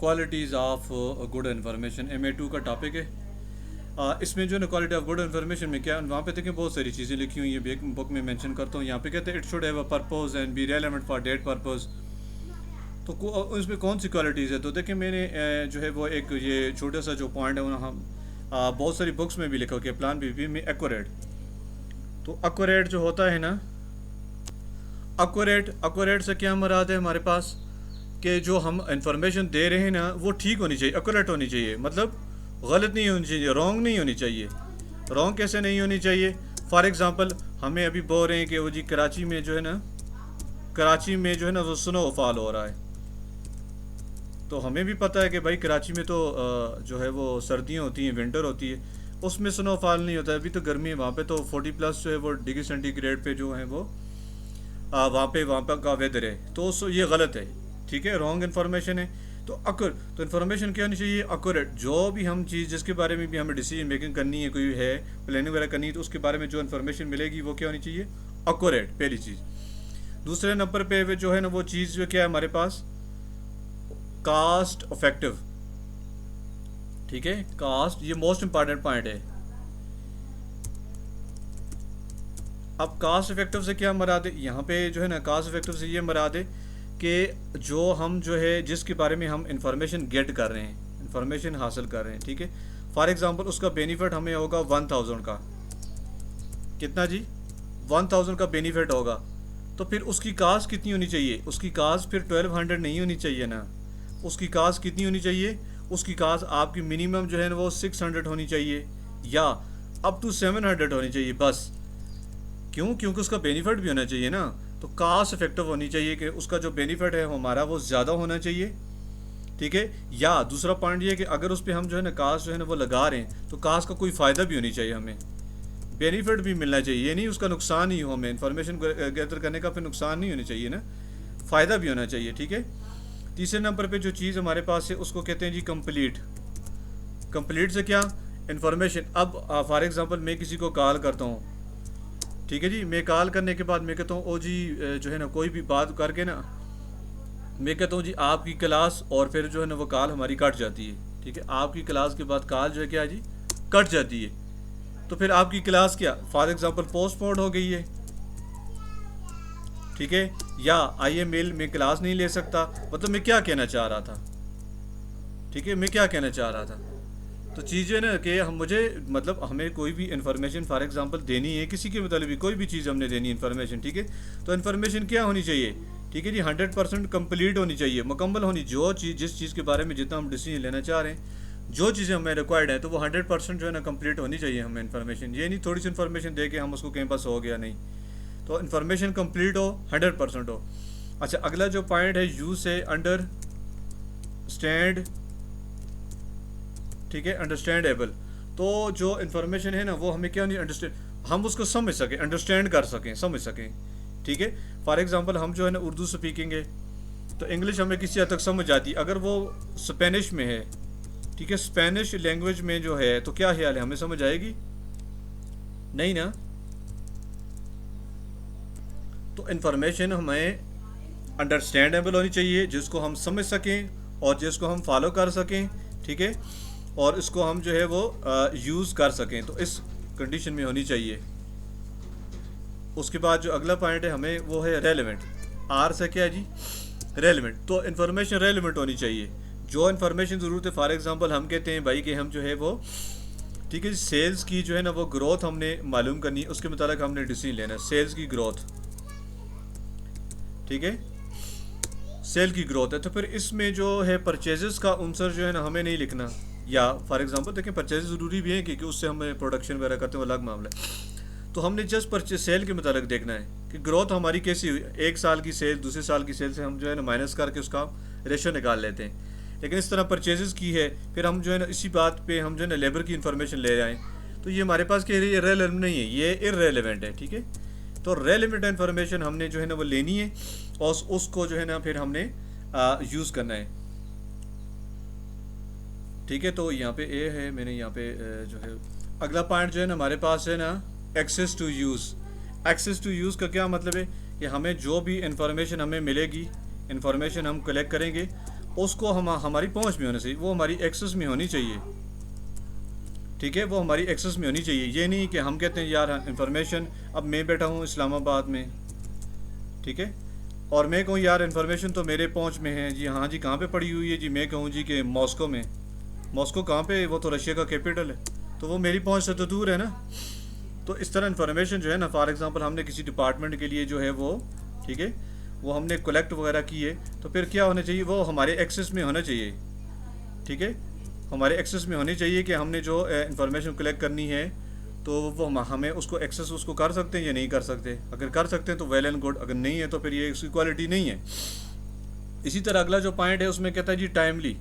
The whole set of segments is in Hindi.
Qualities of good information MA2 का टॉपिक है। इसमें जो है ना क्वालिटी ऑफ गुड इन्फॉर्मेशन में क्या वहाँ पे देखें बहुत सारी चीज़ें लिखी हुई हैं, एक बुक में मेंशन करता हूँ। यहाँ पे कहते हैं it should have a purpose and be relevant for date purpose. तो उसमें कौन सी क्वालिटीज़ है? तो देखिए मैंने जो है वो एक ये छोटा सा जो पॉइंट है वहाँ बहुत सारी बुक्स में भी लिखा कि प्लान बी में एक्यूरेट। तो एक्यूरेट जो होता है ना, एक्यूरेट से क्या मुराद है हमारे पास कि जो हम इंफॉर्मेशन दे रहे हैं ना वो ठीक होनी चाहिए, एक्यूरेट होनी चाहिए, मतलब गलत नहीं होनी चाहिए, रॉन्ग नहीं होनी चाहिए। रॉन्ग कैसे नहीं होनी चाहिए? फॉर एग्ज़ाम्पल हमें अभी बोल रहे हैं कि वो जी कराची में जो है ना वो स्नोफॉल हो रहा है। तो हमें भी पता है कि भाई कराची में तो जो है वो सर्दियाँ होती हैं, विंटर होती है, उसमें स्नोफॉल नहीं होता है। अभी तो गर्मी है, वहाँ पे तो 40+ जो है वो डिग्री सेंटीग्रेड पे जो है वो वहाँ पे का वेदर है। तो ये गलत है, ठीक है, रॉन्ग इन्फॉर्मेशन है। तो तो इन्फॉर्मेशन क्या होनी चाहिए? एक्यूरेट। जो भी हम चीज़ जिसके बारे में भी हमें डिसीजन मेकिंग करनी है, कोई है प्लानिंग वगैरह करनी है, तो उसके बारे में जो इन्फॉर्मेशन मिलेगी वो क्या होनी चाहिए? एक्यूरेट, पहली चीज़। दूसरे नंबर पे जो है ना वो चीज़ जो क्या है हमारे पास, कास्ट इफेक्टिव, ठीक है, कास्ट, ये मोस्ट इंपॉर्टेंट पॉइंट है। अब कास्ट इफेक्टिव से क्या मुराद है? यहाँ पे जो है ना कास्ट इफेक्टिव से ये मुराद है कि जो हम जो है जिसके बारे में हम इंफॉर्मेशन गेट कर रहे हैं, इंफॉर्मेशन हासिल कर रहे हैं, ठीक है। फॉर एग्जांपल उसका बेनिफिट हमें होगा 1000 का, कितना जी? 1000 का बेनिफिट होगा। तो फिर उसकी कास्ट कितनी होनी चाहिए? उसकी कास्ट फिर 1200 नहीं होनी चाहिए ना। उसकी कास्ट कितनी होनी चाहिए? उसकी कास्ट आपकी मिनिमम जो है ना वो 600 होनी चाहिए या अप टू 700 होनी चाहिए बस। क्यों? क्योंकि उसका बेनिफिट भी होना चाहिए ना। तो कास्ट इफेक्टिव होनी चाहिए कि उसका जो बेनिफिट है हमारा वो ज़्यादा होना चाहिए, ठीक है। या दूसरा पॉइंट ये है कि अगर उस पर हम जो है ना कास्ट जो है ना वो लगा रहे हैं तो कास्ट का कोई फ़ायदा भी होनी चाहिए, हमें बेनिफिट भी मिलना चाहिए। ये नहीं उसका नुकसान ही हो, हमें इन्फॉर्मेशन गैदर करने का फिर नुकसान नहीं होनी चाहिए ना, फ़ायदा भी होना चाहिए, ठीक है। तीसरे नंबर पर जो चीज़ हमारे पास है उसको कहते हैं जी कंप्लीट। कंप्लीट से क्या? इन्फॉर्मेशन। अब फॉर एग्ज़ाम्पल मैं किसी को कॉल करता हूँ, ठीक है जी, मैं कॉल करने के बाद मैं कहता हूँ ओ जी जो है ना कोई भी बात करके ना मैं कहता हूँ जी आपकी क्लास, और फिर जो है ना वो कॉल हमारी कट जाती है, ठीक है। आपकी क्लास के बाद कॉल जो है क्या जी कट जाती है। तो फिर आपकी क्लास क्या फॉर एग्जांपल पोस्टपोन हो गई है, ठीक है, या IML में क्लास नहीं ले सकता। मतलब मैं क्या कहना चाह रहा था, ठीक है, मैं क्या कहना चाह रहा था। तो चीज़ है ना कि हम मुझे मतलब हमें कोई भी इन्फॉर्मेशन फॉर एग्जांपल देनी है, किसी के मतलब भी कोई भी चीज़ हमने देनी है इन्फॉर्मेशन, ठीक है। तो इन्फॉर्मेशन क्या होनी चाहिए? ठीक है जी 100% कंप्लीट होनी चाहिए, मुकम्मल होनी। जो चीज़ जिस चीज़ के बारे में जितना हम डिसीजन लेना चाह रहे हैं, जो चीज़ें हमें रिक्वायर्ड है, तो वो 100% जो है ना कंप्लीट होनी चाहिए हमें इन्फॉर्मेशन। ये नहीं थोड़ी सी इन्फॉर्मेशन दे के हम उसको कहीं पास हो गया, नहीं। तो इन्फॉर्मेशन कंप्लीट हो, 100% हो। अच्छा, अगला जो पॉइंट है यूज से अंडरस्टैंड, ठीक है, अंडरस्टैंडेबल। तो जो इन्फॉर्मेशन है ना वो हमें क्या नहीं अंडरस्टैंड, हम उसको समझ सकें, अंडरस्टैंड कर सकें, समझ सकें, ठीक है। फॉर एग्जांपल हम जो है ना उर्दू स्पीकिंग है तो इंग्लिश हमें किसी हद तक समझ आती है। अगर वो स्पेनिश में है, ठीक है, स्पेनिश लैंग्वेज में जो है तो क्या ख्याल है, हमें समझ आएगी? नहीं ना। तो इन्फॉर्मेशन हमें अंडरस्टैंडेबल होनी चाहिए, जिसको हम समझ सकें और जिसको हम फॉलो कर सकें, ठीक है, और इसको हम जो है वो यूज़ कर सकें। तो इस कंडीशन में होनी चाहिए। उसके बाद जो अगला पॉइंट है हमें वो है रेलेवेंट। आर से क्या है जी? रेलेवेंट। तो इन्फॉर्मेशन रेलेवेंट होनी चाहिए। जो इन्फॉर्मेशन ज़रूरत है, फॉर एग्जांपल हम कहते हैं भाई कि हम जो है वो, ठीक है, सेल्स की जो है ना वो ग्रोथ हमने मालूम करनी है, उसके मुताबिक हमने डिसीजन लेना है। सेल्स की ग्रोथ, ठीक है, सेल की ग्रोथ है। तो फिर इसमें जो है परचेजेस का आंसर जो है ना हमें नहीं लिखना। या फॉर एग्जांपल देखें परचेज ज़रूरी भी है क्योंकि उससे हमें प्रोडक्शन वगैरह करते हैं, अलग मामला है। तो हमने जस्ट परचेज सेल के मुताबिक देखना है कि ग्रोथ हमारी कैसी हुई। एक साल की सेल दूसरे साल की सेल से हम जो है ना माइनस करके उसका रेशो निकाल लेते हैं। लेकिन इस तरह परचेजेस की है, फिर हम जो है ना इसी बात पे हम जो है ना लेबर की इन्फॉर्मेशन ले आए, तो ये हमारे पास क्या है, ये रेलेवेंट नहीं है, ये इररेलेवेंट है, ठीक है। तो रेलेवेंट इन्फॉर्मेशन हमने जो है ना वो लेनी है और उसको जो है ना फिर हमने यूज़ करना है, ठीक है। तो यहाँ पे ए है, मैंने यहाँ पे जो है अगला पॉइंट जो है ना हमारे पास है ना access to use. Access to use का क्या मतलब है कि हमें जो भी इंफॉर्मेशन हमें मिलेगी, इंफॉर्मेशन हम कलेक्ट करेंगे उसको हम हमारी पहुंच में होना चाहिए, वो हमारी एक्सेस में होनी चाहिए। ठीक है, वो हमारी एक्सेस में होनी चाहिए। ये नहीं कि हम कहते हैं यार इन्फॉर्मेशन, अब मैं बैठा हूँ इस्लामाबाद में, ठीक है, और मैं कहूँ यार इन्फॉर्मेशन तो मेरे पहुंच में है जी, हाँ जी कहाँ पे पड़ी हुई है जी, मैं कहूँ जी कि मॉस्को में। मॉस्को कहाँ पे, वो तो रशिया का कैपिटल है, तो वो मेरी पहुंच से तो दूर है ना। तो इस तरह इन्फॉर्मेशन जो है ना, फॉर एग्जांपल हमने किसी डिपार्टमेंट के लिए जो है वो, ठीक है, वो हमने कलेक्ट वगैरह की है, तो फिर क्या होना चाहिए, वो हमारे एक्सेस में होना चाहिए। ठीक है, हमारे एक्सेस में होनी चाहिए कि हमने जो इन्फॉर्मेशन कलेक्ट करनी है, तो वो हमें उसको एक्सेस उसको कर सकते हैं या नहीं कर सकते। अगर कर सकते हैं तो वेल एंड गुड, अगर नहीं है तो फिर ये उसकी क्वालिटी नहीं है। इसी तरह अगला जो पॉइंट है उसमें कहता है जी टाइमली।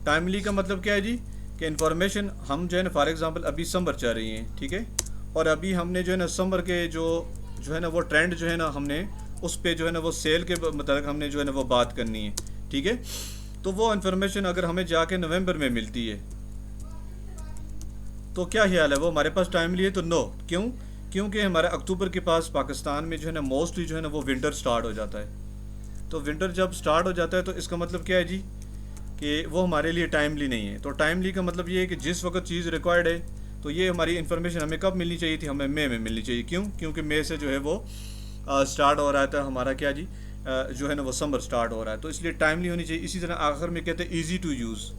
टाइमली का मतलब क्या है जी, कि इन्फॉर्मेशन हम जो है ना, फॉर एग्जांपल अभी समर चल रही है, ठीक है, और अभी हमने जो है ना समर के जो है ना वो ट्रेंड जो है ना, हमने उस पर जो है ना वो सेल के मतलब हमने जो है ना वो बात करनी है। ठीक है, तो वो इन्फॉर्मेशन अगर हमें जाके नवंबर में मिलती है तो क्या ख्याल है, वो हमारे पास टाइमली है? तो नो। क्यों? क्योंकि हमारे अक्टूबर के पास पाकिस्तान में जो है ना मोस्टली जो है ना वो विंटर स्टार्ट हो जाता है। तो विंटर जब स्टार्ट हो जाता है तो इसका मतलब क्या है जी, कि वो हमारे लिए टाइमली नहीं है। तो टाइमली का मतलब ये है कि जिस वक्त चीज़ रिक्वायर्ड है, तो ये हमारी इन्फॉर्मेशन हमें कब मिलनी चाहिए थी, हमें मई में मिलनी चाहिए। क्यों? क्योंकि मई से जो है वो स्टार्ट हो रहा था हमारा क्या जी, जो है ना वो समर स्टार्ट हो रहा है, तो इसलिए टाइमली होनी चाहिए। इसी तरह आखिर में कहते हैं ईजी टू यूज़।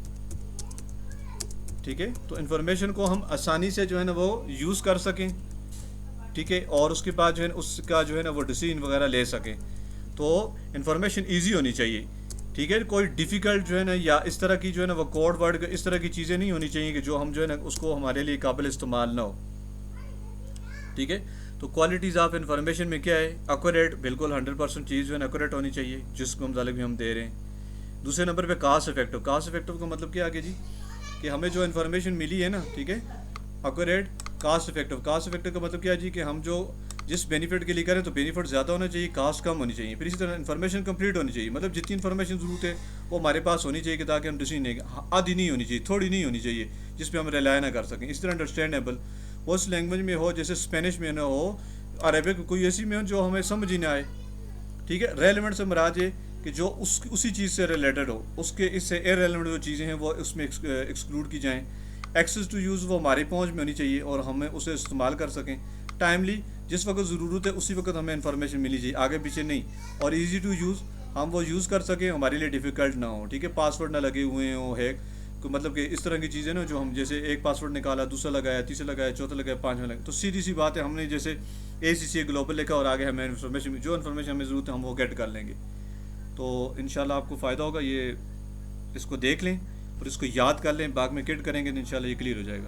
ठीक है, तो इन्फॉर्मेशन को हम आसानी से जो है ना वो यूज़ कर सकें, ठीक है, और उसके बाद जो है उसका जो है ना वो डिसीजन वगैरह ले सकें। तो इन्फॉर्मेशन ईजी होनी चाहिए। ठीक है, कोई डिफ़िकल्ट जो है ना या इस तरह की जो है ना वो कोड वर्ड इस तरह की चीज़ें नहीं होनी चाहिए कि जो हम जो है ना उसको हमारे लिए काबिल इस्तेमाल ना हो। ठीक है, तो क्वालिटीज़ ऑफ इन्फॉर्मेशन में क्या है, एक्यूरेट, बिल्कुल 100% चीज़ जो है ना एक्यूरेट होनी चाहिए जिसको मतलब भी हम दे रहे हैं। दूसरे नंबर पे कास्ट इफेक्टिव। कास्ट इफेक्टिव का मतलब क्या आगे जी, कि हमें जो इन्फॉर्मेशन मिली है ना, ठीक है, accurate, cost effective. Cost effective का मतलब क्या है जी, कि हम जो जिस बेनिफिट के लिए करें तो बेनिफिट ज़्यादा होना चाहिए, कास्ट कम होनी चाहिए। फिर इसी तरह इन्फॉर्मेशन कंप्लीट होनी चाहिए, मतलब जितनी इन्फॉर्मेशन ज़रूरत है वो हमारे पास होनी चाहिए कि ताकि हम डिसीजन नहीं, आधी नहीं होनी चाहिए, थोड़ी नहीं होनी चाहिए जिस पे हम रिलाय ना कर सकें। इस तरह अंडरस्टैंडेबल उस लैंग्वेज में हो, जैसे स्पेनिश में ना हो, अरबिक कोई ऐसी में हो जो हमें समझ ही ना आए। ठीक है, रेलिवेंट से मुराद ये कि जो उसी चीज़ से रिलेटेड हो, उसके इससे इररेलेवेंट जो चीज़ें हैं वो उसमें एक्सक्लूड की जाएँ। एक्सेस टू यूज़, वो हमारी पहुंच में होनी चाहिए और हमें उसे इस्तेमाल कर सकें। टाइमली, जिस वक्त ज़रूरत है उसी वक्त हमें इन्फॉर्मेशन मिली चाहिए, आगे पीछे नहीं। और इजी टू यूज़, हम वो यूज़ कर सकें, हमारे लिए डिफ़िकल्ट ना हो। ठीक है, पासवर्ड ना लगे हुए हों, हैक को मतलब कि इस तरह की चीज़ें ना, जो हम जैसे एक पासवर्ड निकाला, दूसरा लगाया, तीसरा लगाया, चौथा लगाया, पाँचवा लगाया, तो सीधी सी बात है, हमने जैसे ACCA ग्लोबल लिखा और आगे हमें इन्फॉर्मेशन, जो इन्फॉर्मेशन हमें ज़रूरत है हम वो गेट कर लेंगे। तो इंशाल्लाह आपको फ़ायदा होगा, ये इसको देख लें और इसको याद कर लें, बाद में किट करेंगे तो इंशाल्लाह ये क्लियर हो जाएगा।